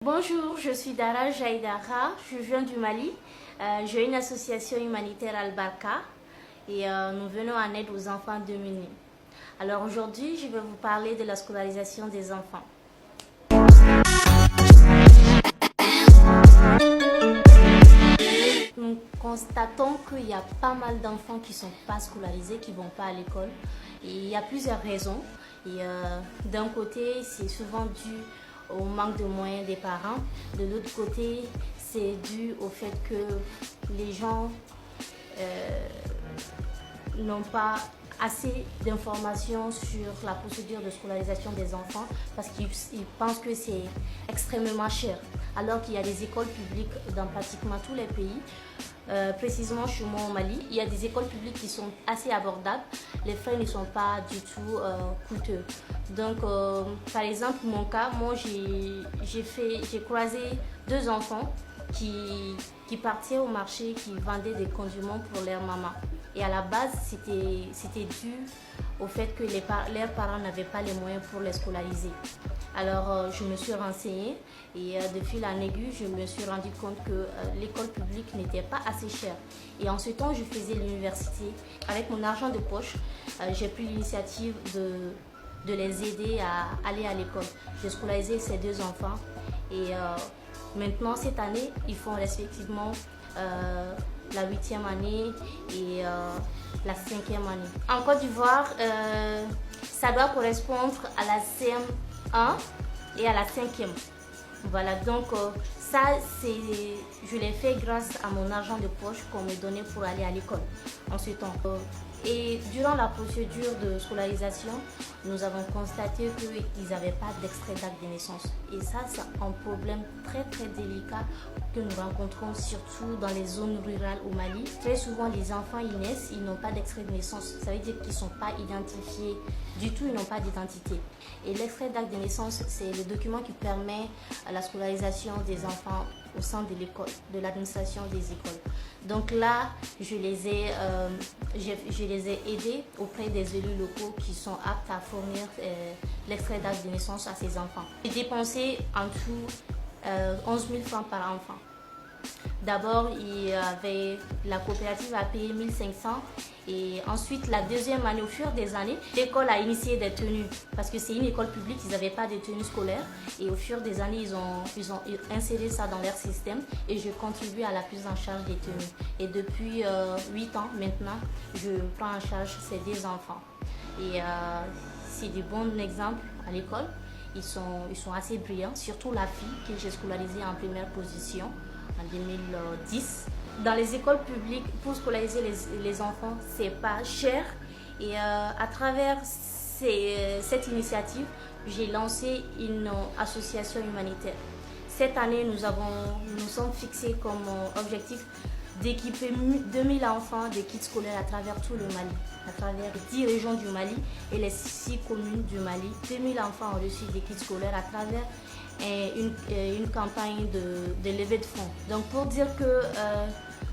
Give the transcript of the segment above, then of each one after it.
Bonjour, je suis Dara Jaïdara, je viens du Mali. J'ai une association humanitaire Al-Barka et nous venons en aide aux enfants démunis. Alors aujourd'hui, je vais vous parler de la scolarisation des enfants. Nous constatons qu'il y a pas mal d'enfants qui ne sont pas scolarisés, qui ne vont pas à l'école. Et il y a plusieurs raisons. D'un côté, c'est souvent dû au manque de moyens des parents. De l'autre côté, c'est dû au fait que les gens n'ont pas assez d'informations sur la procédure de scolarisation des enfants parce qu'ils pensent que c'est extrêmement cher. Alors qu'il y a des écoles publiques dans pratiquement tous les pays. Précisément chez moi au Mali, il y a des écoles publiques qui sont assez abordables. Les frais ne sont pas du tout coûteux. Donc, par exemple, mon cas, moi j'ai croisé deux enfants qui partaient au marché, qui vendaient des condiments pour leur maman. Et à la base, c'était dû au fait que leurs parents n'avaient pas les moyens pour les scolariser. Alors, je me suis renseignée et de fil en aiguille, je me suis rendu compte que l'école publique n'était pas assez chère. Et en ce temps, je faisais l'université. Avec mon argent de poche, j'ai pris l'initiative de les aider à aller à l'école. J'ai scolarisé ces deux enfants et maintenant, cette année, ils font respectivement la 8e année et la 5e année. En Côte d'Ivoire, ça doit correspondre à la CM1 et à la 5e. Voilà, donc ça, je l'ai fait grâce à mon argent de poche qu'on me donnait pour aller à l'école en ce temps. Et durant la procédure de scolarisation, nous avons constaté qu'ils n'avaient pas d'extrait d'acte de naissance. Et ça, c'est un problème très très délicat que nous rencontrons surtout dans les zones rurales au Mali. Très souvent, les enfants, ils naissent, ils n'ont pas d'extrait de naissance. Ça veut dire qu'ils ne sont pas identifiés du tout, ils n'ont pas d'identité. Et l'extrait d'acte de naissance, c'est le document qui permet la scolarisation des enfants au sein de l'école, de l'administration des écoles. Donc là, je les ai aidés auprès des élus locaux qui sont aptes à fournir l'extrait d'acte de naissance à ces enfants. J'ai dépensé en tout 11 000 francs par enfant. D'abord, la coopérative a payé 1 500 et ensuite, la deuxième année, au fur des années, l'école a initié des tenues parce que c'est une école publique, ils n'avaient pas de tenues scolaires et au fur des années, ils ont inséré ça dans leur système et je contribue à la prise en charge des tenues. Et depuis 8 ans maintenant, je prends en charge ces deux enfants. Et c'est des bons exemples à l'école. Ils sont assez brillants, surtout la fille que j'ai scolarisée en première position en 2010. Dans les écoles publiques, pour scolariser les enfants, c'est pas cher. Et à travers cette initiative, j'ai lancé une association humanitaire. Cette année, nous sommes fixés comme objectif d'équiper 2000 enfants de kits scolaires à travers tout le Mali, à travers 10 régions du Mali et les 6 communes du Mali. 2000 enfants ont reçu des kits scolaires à travers une campagne de levée de fonds. Donc pour dire que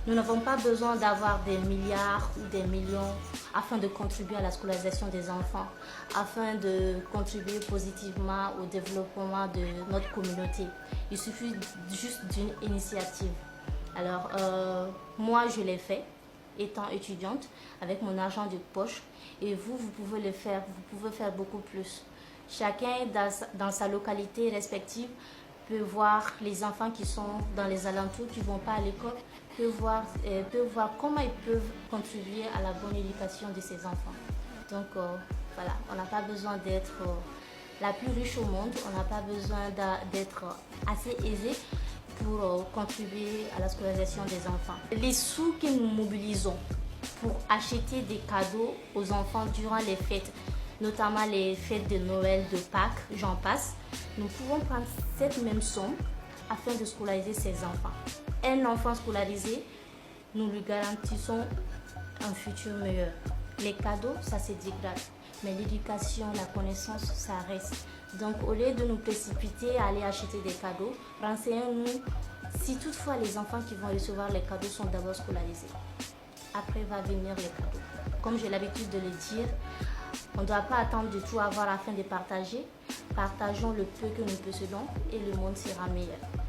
nous n'avons pas besoin d'avoir des milliards ou des millions afin de contribuer à la scolarisation des enfants, afin de contribuer positivement au développement de notre communauté. Il suffit juste d'une initiative. Alors, moi, je l'ai fait, étant étudiante, avec mon argent de poche. Et vous pouvez le faire, vous pouvez faire beaucoup plus. Chacun, dans sa localité respective, peut voir les enfants qui sont dans les alentours, qui ne vont pas à l'école, peut voir comment ils peuvent contribuer à la bonne éducation de ces enfants. Donc, voilà, on n'a pas besoin d'être la plus riche au monde, on n'a pas besoin d'être assez aisé pour contribuer à la scolarisation des enfants. Les sous que nous mobilisons pour acheter des cadeaux aux enfants durant les fêtes, notamment les fêtes de Noël, de Pâques, j'en passe, nous pouvons prendre cette même somme afin de scolariser ces enfants. Un enfant scolarisé, nous lui garantissons un futur meilleur. Les cadeaux, ça se dégrade, mais l'éducation, la connaissance, ça reste. Donc, au lieu de nous précipiter à aller acheter des cadeaux, renseignons-nous si toutefois les enfants qui vont recevoir les cadeaux sont d'abord scolarisés. Après va venir les cadeaux. Comme j'ai l'habitude de le dire, on ne doit pas attendre de tout avoir afin de partager. partageons le peu que nous possédons et le monde sera meilleur.